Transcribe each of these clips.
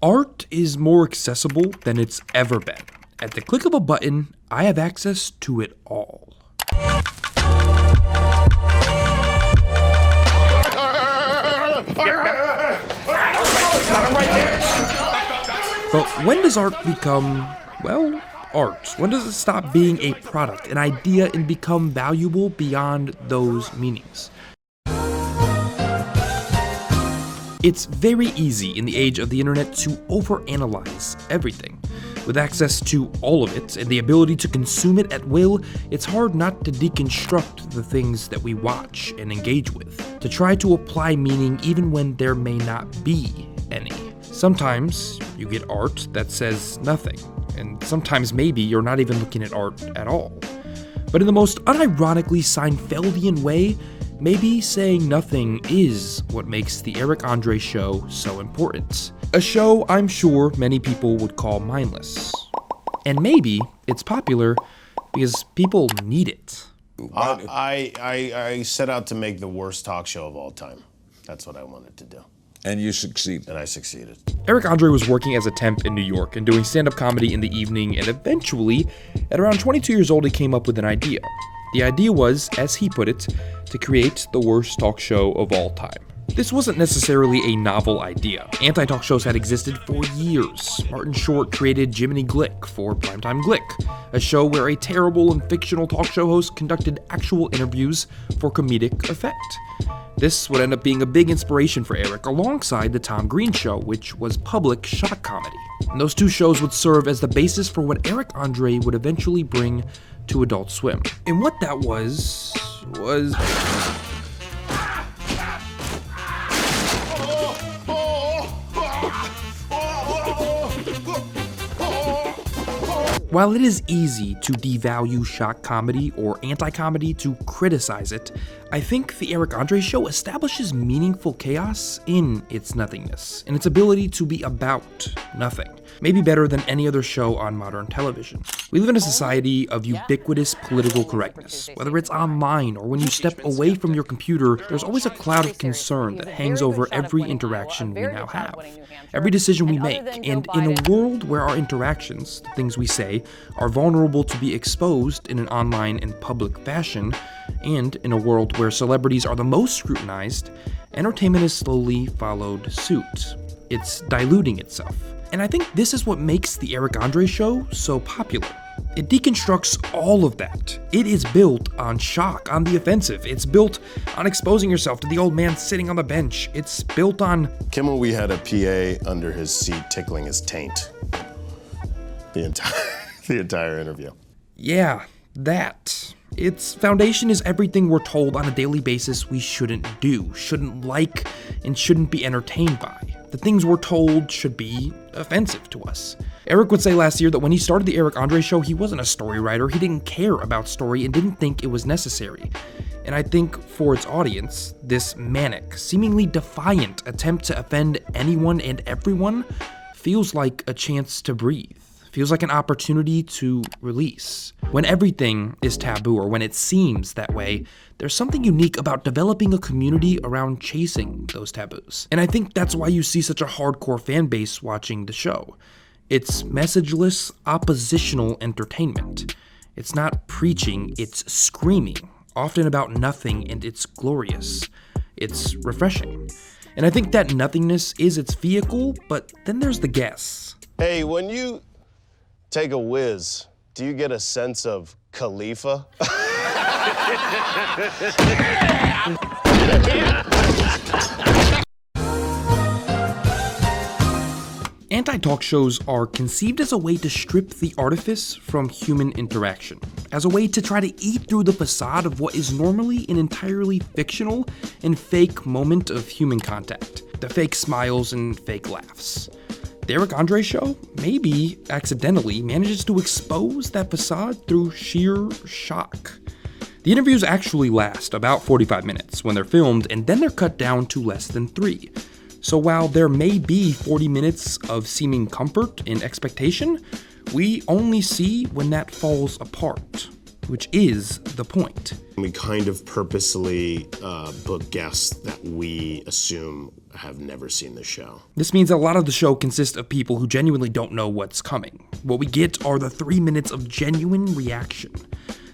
Art is more accessible than it's ever been. At the click of a button, I have access to it all. But when does art become, well, art? When does it stop being a product, an idea, and become valuable beyond those meanings? It's very easy in the age of the internet to overanalyze everything. With access to all of it and the ability to consume it at will, it's hard not to deconstruct the things that we watch and engage with, to try to apply meaning even when there may not be any. Sometimes you get art that says nothing, and sometimes maybe you're not even looking at art at all. But in the most unironically Seinfeldian way, maybe saying nothing is what makes the Eric Andre Show so important. A show I'm sure many people would call mindless. And maybe it's popular because people need it. I set out to make the worst talk show of all time. That's what I wanted to do. And you succeeded. And I succeeded. Eric Andre was working as a temp in New York and doing stand-up comedy in the evening, and eventually, at around 22 years old, he came up with an idea. The idea was, as he put it, to create the worst talk show of all time. This wasn't necessarily a novel idea. Anti-talk shows had existed for years. Martin Short created Jiminy Glick for Primetime Glick, a show where a terrible and fictional talk show host conducted actual interviews for comedic effect. This would end up being a big inspiration for Eric, alongside The Tom Green Show, which was public shock comedy. And those two shows would serve as the basis for what Eric Andre would eventually bring to Adult Swim. And what that was... While it is easy to devalue shock comedy or anti-comedy to criticize it, I think the Eric Andre Show establishes meaningful chaos in its nothingness, and its ability to be about nothing. Maybe better than any other show on modern television. We live in a society of ubiquitous political correctness. Whether it's online or when you step away from your computer, there's always a cloud of concern that hangs over every interaction we now have, every decision we make. And in a world where our interactions, the things we say, are vulnerable to be exposed in an online and public fashion, and in a world where celebrities are the most scrutinized, entertainment has slowly followed suit. It's diluting itself. And I think this is what makes the Eric Andre Show so popular. It deconstructs all of that. It is built on shock, on the offensive. It's built on exposing yourself to the old man sitting on the bench. It's built on... Kimmel, we had a PA under his seat tickling his taint. The entire interview. Yeah, that. Its foundation is everything we're told on a daily basis we shouldn't do, shouldn't like, and shouldn't be entertained by. The things we're told should be offensive to us. Eric would say last year that when he started the Eric Andre Show, he wasn't a story writer, he didn't care about story and didn't think it was necessary. And I think for its audience, this manic, seemingly defiant attempt to offend anyone and everyone feels like a chance to breathe. Feels like an opportunity to release. When everything is taboo, or when it seems that way, there's something unique about developing a community around chasing those taboos. And I think that's why you see such a hardcore fan base watching the show. It's messageless, oppositional entertainment. It's not preaching, it's screaming, often about nothing, and it's glorious. It's refreshing. And I think that nothingness is its vehicle, but then there's the guests. Hey, when you take a whiz, do you get a sense of Khalifa? Anti-talk shows are conceived as a way to strip the artifice from human interaction, as a way to try to eat through the facade of what is normally an entirely fictional and fake moment of human contact, the fake smiles and fake laughs. The Eric Andre Show, maybe accidentally, manages to expose that facade through sheer shock. The interviews actually last about 45 minutes when they're filmed, and then they're cut down to less than 3. So while there may be 40 minutes of seeming comfort and expectation, we only see when that falls apart. which is the point. We kind of purposely book guests that we assume have never seen the show. This means a lot of the show consists of people who genuinely don't know what's coming. What we get are the 3 minutes of genuine reaction.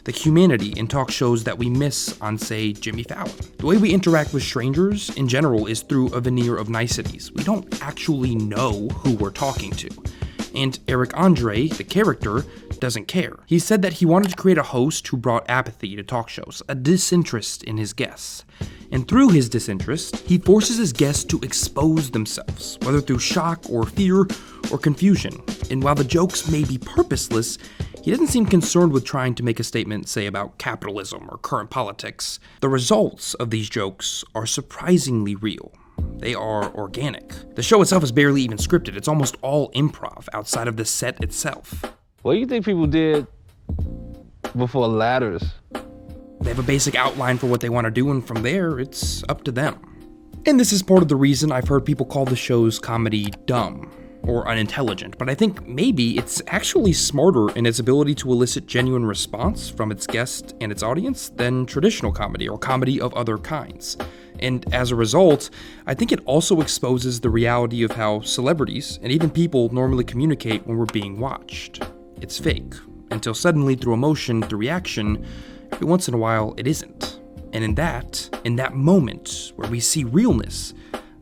The humanity in talk shows that we miss on, say, Jimmy Fallon. The way we interact with strangers in general is through a veneer of niceties. We don't actually know who we're talking to. And Eric Andre, the character, doesn't care. He said that he wanted to create a host who brought apathy to talk shows, a disinterest in his guests. And through his disinterest, he forces his guests to expose themselves, whether through shock or fear or confusion. And while the jokes may be purposeless, he doesn't seem concerned with trying to make a statement, say, about capitalism or current politics. The results of these jokes are surprisingly real. They are organic. The show itself is barely even scripted. It's almost all improv outside of the set itself. What do you think people did before ladders? They have a basic outline for what they want to do, and from there, it's up to them. And this is part of the reason I've heard people call the show's comedy dumb or unintelligent, but I think maybe it's actually smarter in its ability to elicit genuine response from its guest and its audience than traditional comedy or comedy of other kinds. And as a result, I think it also exposes the reality of how celebrities and even people normally communicate when we're being watched. It's fake, until suddenly through emotion, through reaction, every once in a while it isn't. And in that moment where we see realness,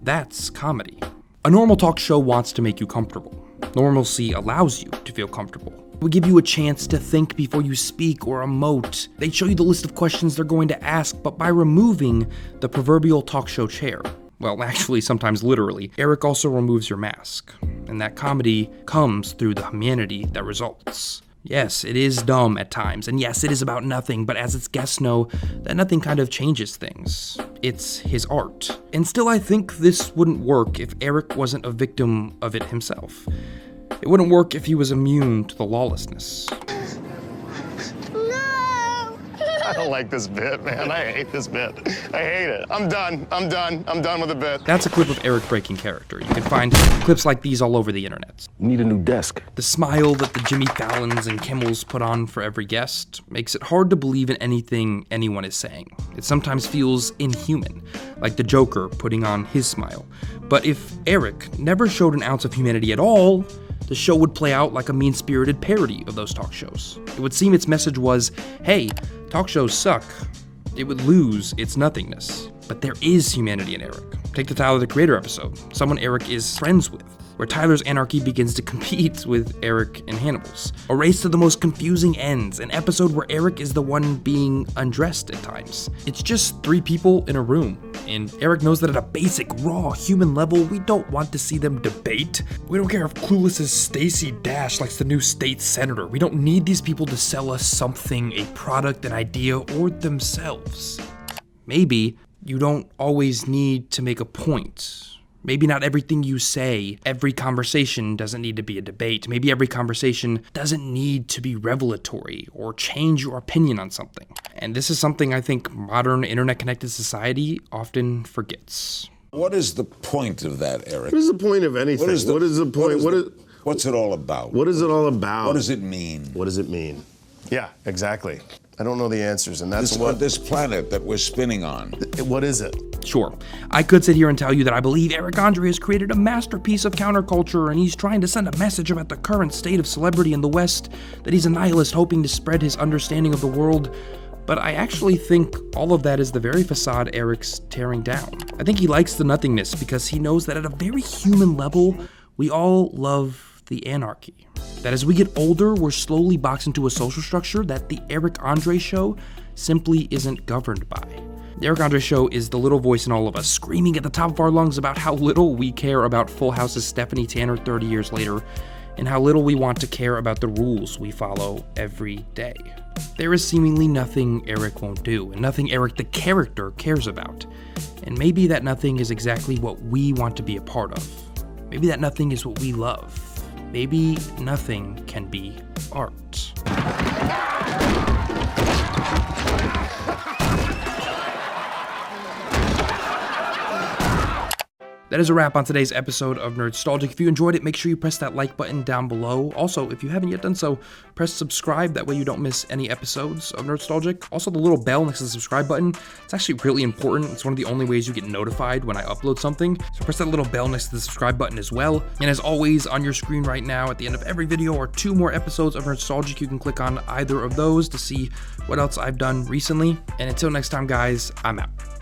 that's comedy. A normal talk show wants to make you comfortable. Normalcy allows you to feel comfortable. We give you a chance to think before you speak or emote. They show you the list of questions they're going to ask, but by removing the proverbial talk show chair, well, actually, sometimes literally, Eric also removes your mask. And that comedy comes through the humanity that results. Yes, it is dumb at times, and yes, it is about nothing, but as its guests know, that nothing kind of changes things. It's his art. And still, I think this wouldn't work if Eric wasn't a victim of it himself. It wouldn't work if he was immune to the lawlessness. I don't like this bit, man. I hate this bit. I hate it. I'm done with the bit. That's a clip of Eric breaking character. You can find clips like these all over the internet. Need a new desk. The smile that the Jimmy Fallons and Kimmels put on for every guest makes it hard to believe in anything anyone is saying. It sometimes feels inhuman, like the Joker putting on his smile. But if Eric never showed an ounce of humanity at all, the show would play out like a mean-spirited parody of those talk shows. It would seem its message was, hey, talk shows suck. It would lose its nothingness. But there is humanity in Eric. Take the Tyler, the Creator episode, someone Eric is friends with, where Tyler's anarchy begins to compete with Eric and Hannibal's. A race to the most confusing ends, an episode where Eric is the one being undressed at times. It's just 3 people in a room, and Eric knows that at a basic, raw, human level, we don't want to see them debate. We don't care if Clueless's Stacey Dash likes the new state senator. We don't need these people to sell us something, a product, an idea, or themselves. Maybe you don't always need to make a point. Maybe not everything you say, every conversation doesn't need to be a debate. Maybe every conversation doesn't need to be revelatory or change your opinion on something. And this is something I think modern internet-connected society often forgets. What is the point of that, Eric? What is the point of anything? What is the point? What's it all about? What is it all about? What does it mean? What does it mean? Yeah, exactly. I don't know the answers, and that's this planet that we're spinning on. What is it? Sure, I could sit here and tell you that I believe Eric Andre has created a masterpiece of counterculture and he's trying to send a message about the current state of celebrity in the West, that he's a nihilist hoping to spread his understanding of the world. But I actually think all of that is the very facade Eric's tearing down. I think he likes the nothingness because he knows that at a very human level, we all love the anarchy. That as we get older, we're slowly boxed into a social structure that the Eric Andre show simply isn't governed by. The Eric Andre show is the little voice in all of us, screaming at the top of our lungs about how little we care about Full House's Stephanie Tanner 30 years later, and how little we want to care about the rules we follow every day. There is seemingly nothing Eric won't do, and nothing Eric the character cares about. And maybe that nothing is exactly what we want to be a part of. Maybe that nothing is what we love. Maybe nothing can be art. That is a wrap on today's episode of Nerdstalgic. If you enjoyed it, make sure you press that like button down below. Also, if you haven't yet done so, press subscribe. That way you don't miss any episodes of Nerdstalgic. Also, the little bell next to the subscribe button, it's actually really important. It's one of the only ways you get notified when I upload something. So press that little bell next to the subscribe button as well. And as always, on your screen right now, at the end of every video are 2 more episodes of Nerdstalgic. You can click on either of those to see what else I've done recently. And until next time, guys, I'm out.